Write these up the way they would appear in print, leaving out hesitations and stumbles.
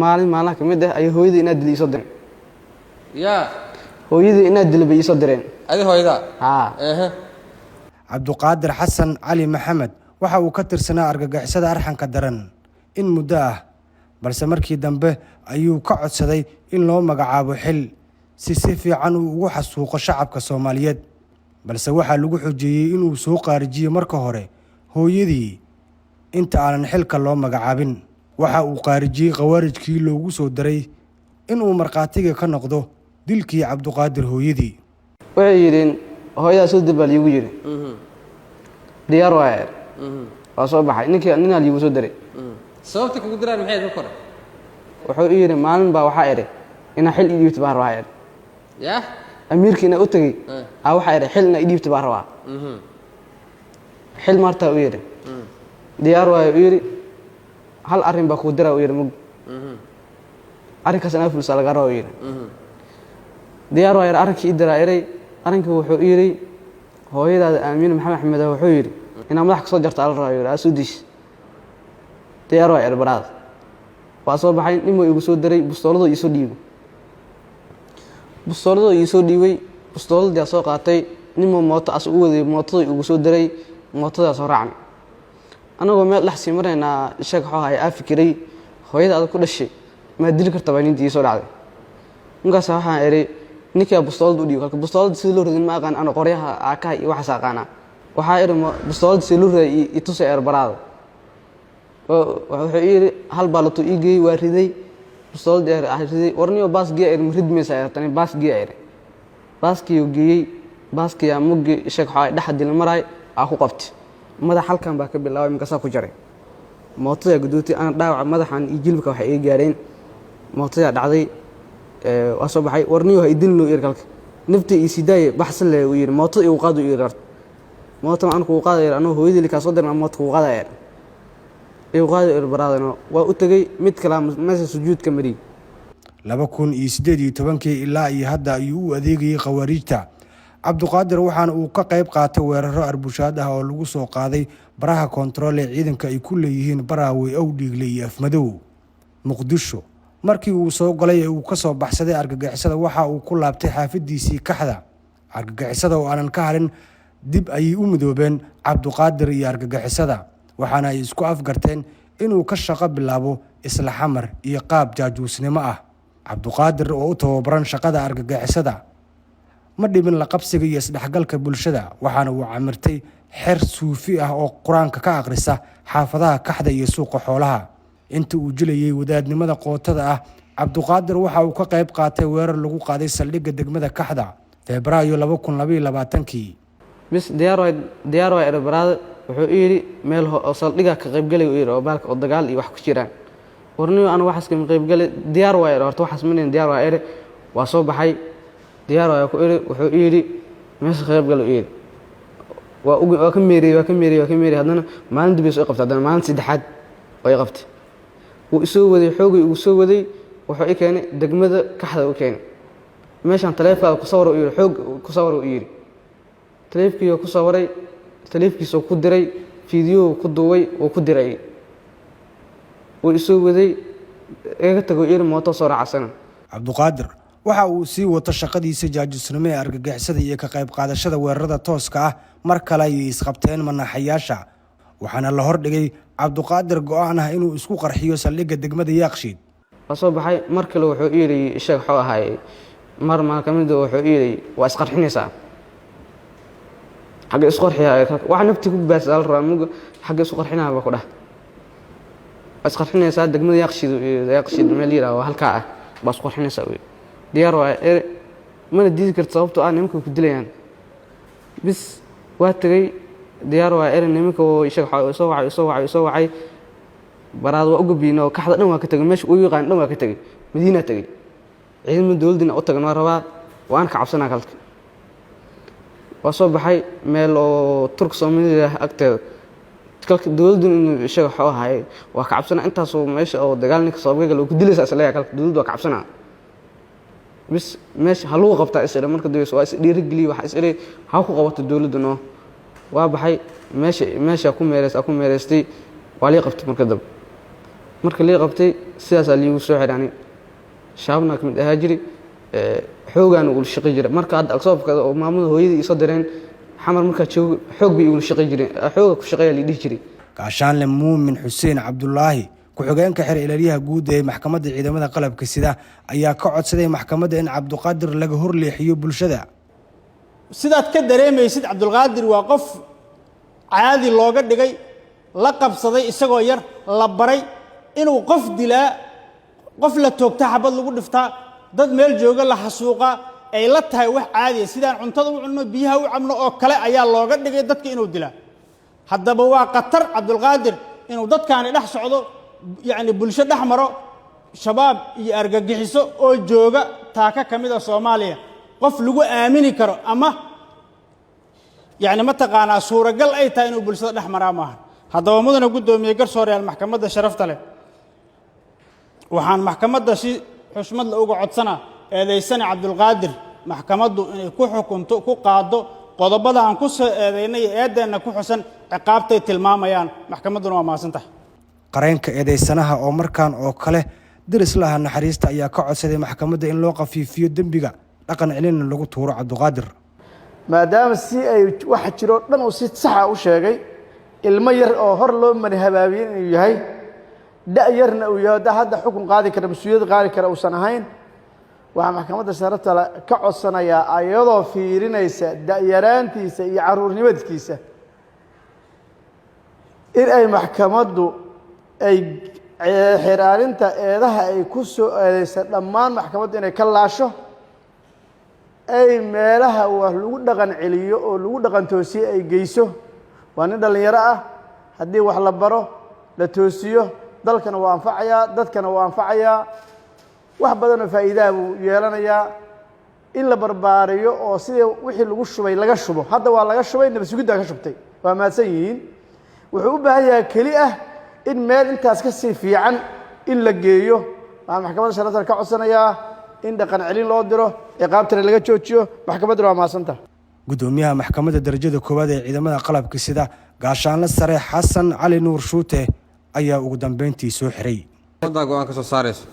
maalin kamid ah ay hooyadii inaad dilay soo direen ya hooyadii inaad dilay bay soo direen adi hooyada Cabduqaadir Xasan Cali Maxamed waxa uu ka tirsanaa argagixisada arxanka daran in muddo ah balse markii dambe ayuu ka codsaday in loo magacaabo xil si fiican uu ugu xasuuqo shacabka Soomaaliyeed balse waxa lagu xujiyay inuu soo qaarijiyo marka hore hooyadii inta aanan xilka loo magacaabin waxa uu qaarijiyay qawaarijkii loogu soo diray inuu marqaatiga ka noqdo dilkii Cabduqaadir hooyadii waxay yireen hooyada soo dibal igu yiri diyaar waayay waa soo baxay ninka liigu soo diray sababta kugu diraan maxay ka kor wuxuu yiri maalin baa waxa ere ina xil idibta baa raayay ya amiirkiina u tagay waxa ere xilna idibta baa rabaa xil marta u yiri diyaar waayay u yiri hal arin baa ku diraa u yiri mug arinkaas ana fulsa laga raayo yiri diyaar waayay arinkii diraa eray arinkii wuxuu yiri hooyadaada Aamin Maxamed Axmed wuxuu yiri ina madax ka soo jarta al raayo asuudis diyaar waayay baraad waa soo baxay inuu igu soo diray bustoolada ii soo dhiibay bustoolada soo qaatay nimo mooto as u waday mootada igu soo diray mootada soo raacnay anagoo meel dhaxsi marayna sheeg xoohay afikiray hooyada aad ku dhashay ma dil kartaa baa intii soo dhacday markaas waxaan eray ninka bustoolada u dhiibay halka bustoolada si loo ridin ma aqaan ana qoryaha aakaha iyo waxa saaqana waxa eray bustoolada si loo riday i tusay baraad wuxuu yiri hal baalato iigay waa riday bustoolada riday warniyo baasgiya ay ridmaysa tan baasgiya ay baaskiyo geeyay baaskiya muggi sheeg xoohay dhaxdil maray ku qabtay madax halkan baa ka bilaabay markaas ku jaray mootada gudooti aan dhaawac madaxan iyo jilbka waxa ay gaareen mootada dhacday waa soo baxay warniyo ha idin loo irkalka naftii ii sidaaye baxsan leh uu yiri mootada uu qaado ii rart mootada aan ku qaaday anoo hooyadii ka soo dirnaa mootada ku qaaday uu qaaday baraadano waa u tagay mid kala meesha sujuudka mari 2018 ilaa iyo hadda ayuu u adeegayay qawaarijta Cabduqaadir waxaan uu ka qayb qaatay weeraro arbushaad ah oo lagu soo qaaday baraha kontarool ee ciidanka ay ku leeyihiin Baraawe Awdhiigle iyo Afmadow Muqdisho markii uu soo galay uu ka soo baxsaday argagixisada waxa uu ku laabtay xaafadiisii Kaxda argagixisada oo aanan ka harin dib ay u midoobeen Cabduqaadir iyo argagixisada waxaana ay isku afgarteen inuu ka shaqo bilaabo isla xamar iyo qaab jaajuusnimo ah Cabduqaadir oo u tababaran shaqada argagixisada ma dhibin la qabsiga iyo isdhexgalka bulshada waxaana uu camirtay xer suufi ah oo quraanka ka aqrisa xaafadaha Kaxda iyo suuqa xoolaha inta uu jilayay wadaadnimada qootada ah Cabduqaadir waxa uu ka qayb qaatay weerar lagu qaaday saldhigga degmada Kaxda Febraayo 2022 bis diyaar waay baraad wuxuu yiri meel saldhigga ka qayb galay oo baalka oo dagaal iyo wax ku jiraan warniyo aan waxaas ka qayb galay diyaar waay horta waxaas maneen diyaar waay waa soo baxay diyaar waay ku wuxuu yiri meesha qayb galay yiri waa ka meeray hadana maalin dib soo qabtay hadana maalin saddexaad way qabtay uu soo waday xoogay uu soo waday wuxuu i keenay degmada Kaxda uu keenay meeshan taleefanka ku sawiro yiri xoog ku sawiro yiri taleefankiisa ku sawiray taleefankiisa ku diray fiidiyoo ku duubay oo ku diray uu soo waday eega tago yiri mooto soo raacsan Cabduqaadir waxa uu sii wato shaqadiisa jaajusnimo ee argagixisada iyo ka qayb qaadashada weerarada tooska ah mar kale ay isqabteen manaxayaasha waxaana la hordhigay Cabduqaadir go'aan ah inuu isku qarxiyo saldhigga degmada Yaaqshiid soo baxay mar kale wuxuu yiri sheeg xoo ahay mar kamid wuxuu yiri waa isqarxinaysaa xagga isku qarxiyaa wax nafti ku baasal raamug xagga isku qarxinaa ba ku dhax isqarxinaysaa degmada Yaaqshiid meel yira halka ah baa isku qarxinaysaa diyaar waay mana diidi karto sababtoo ah nimanka ku dilayaan bis waa tagay diyaar waay nimanka oo sheeg soo wacay baraad waa uga biino Kaxda dhan waa ka tagay meesha uu yaqaan dhan waa ka tagay Madiina tagay ciidamada dawladda u tagan waa rabaa waan ka cabsanaa kalka waa soo baxay meel oo Turk Soomaaliya agteeda kalka dawladdu inuu sheeg xoo ahay waa ka cabsanaa intaas oo meesha oo dagaalnimada Soomaaliga loo ku dilaysa isla kalka dawladdu waa ka cabsanaa bis meesha haluu qabtaa isla marka dawladdu waa is dhiirigeliyo waxa isla ha ku qabato dawladdu noo waa baxay meesha ku meereystay waa la qabtay marka dab marka lii qabtay sidaas liigu soo xidhaanay shaabna kamid ahaa jiri xoogaan uu shaqay jiray marka hadda agsoobka oo maamada hooyadii isoo direen xamar marka joogo xoog bay uu shaqay jiray xooga ku shaqeeya lidii jiray gaashaanle muumin xuseen cabdullaahi ku-xigeenka xeer ilaaliyaha guud ee maxkamadda ciidamada qalabka sida ayaa ka codsaday maxkamadda in Cabdiqaadir laga horleexiyo bulshada sidaad ka dareemaysid Cabdiqaadir waa qof caadi looga dhigay la qabsaday isagoo yar la baray inuu qof dilaa qof la toogta xabad lagu dhiftaa dad meel jooga la xasuuqa ay la tahay wax caadi ah sidaan cuntada u cunno biyaha u cabno oo kale ayaa looga dhigay dadka inuu dilaa haddaba waa qatar Cabdiqaadir inuu dadkaani dhex socdo يعني bulsho dhex maro shabaab iyo argagixiso oo jooga taaka kamida Soomaaliya qof lagu aamini karo ama يعني ma taqaana suuragal ay tahay inuu bulshada dhex maraa maaha haddaba mudana gudoomiye garsooreyaal maxkamadda sharafta leh waxaan maxkamadda si xushmad la uga codsanaa eedeysana Cabdiqaadir maxkamaddu inay ku xukunto ku qaado qodobada aan ku soo eedeynay eedeena ku xusan ciqaabtay tilmaamayaan maxkamadduna waa maasantahay qareenka eedeysanaha oo markaan oo kale diris laha naxariista ayaa ka codsaday maxkamadda in loo qafiifiyo dambiga dhaqan celin lagu tuuro Cabdiqaadir maadaama si ay wax jiro dhan uu si sax ah u sheegay ilmo yar oo hor loo mari habaabiyay inuu yahay da'yarna uu yahay hadda xukun qaadi kara mas'uuliyad qaadi kara uusan ahayn waxa maxkamadda sharafta ka codsanaya ayadoo fiirinaysa da'yaraantiisa iyo caruurnimadiisa in ay maxkamaddu ay xiraarinta eedaha ay ku soo eedeysan dhammaan maxkamadda inay ka laasho ay meelaha wax lagu dhaqan celiyo oo lagu dhaqan toosiyo ay geyso waa nin dhalinyaro ah haddii wax la baro la toosiyo dalkana waa anfacayaa dadkana waa anfacayaa wax badan oo faa'iido buu yeelanayaa in la barbaariyo oo sidii wixii lagu shubay laga shubo hadda waa laga shubay nabad sugidda ka shubtay waa maadsan yihiin wuxuu u baahan yahay keli ah in meel intaas ka sii fiican in la geeyo waxaan maxkamadda sharafta ka codsanayaa in dhaqan celin loo diro ciqaabtana laga joojiyo maxkamadduna waa maasanta gudoomiyaha maxkamadda darajada koowaad ee ciidamada qalabka sida gaashaanle sare xasan cali nuur shuute ayaa ugu dambeyntii soo xiray go'aan ka soo saarayso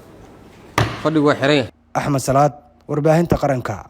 fadhigu waa xiran Axmed Salaad warbaahinta qaranka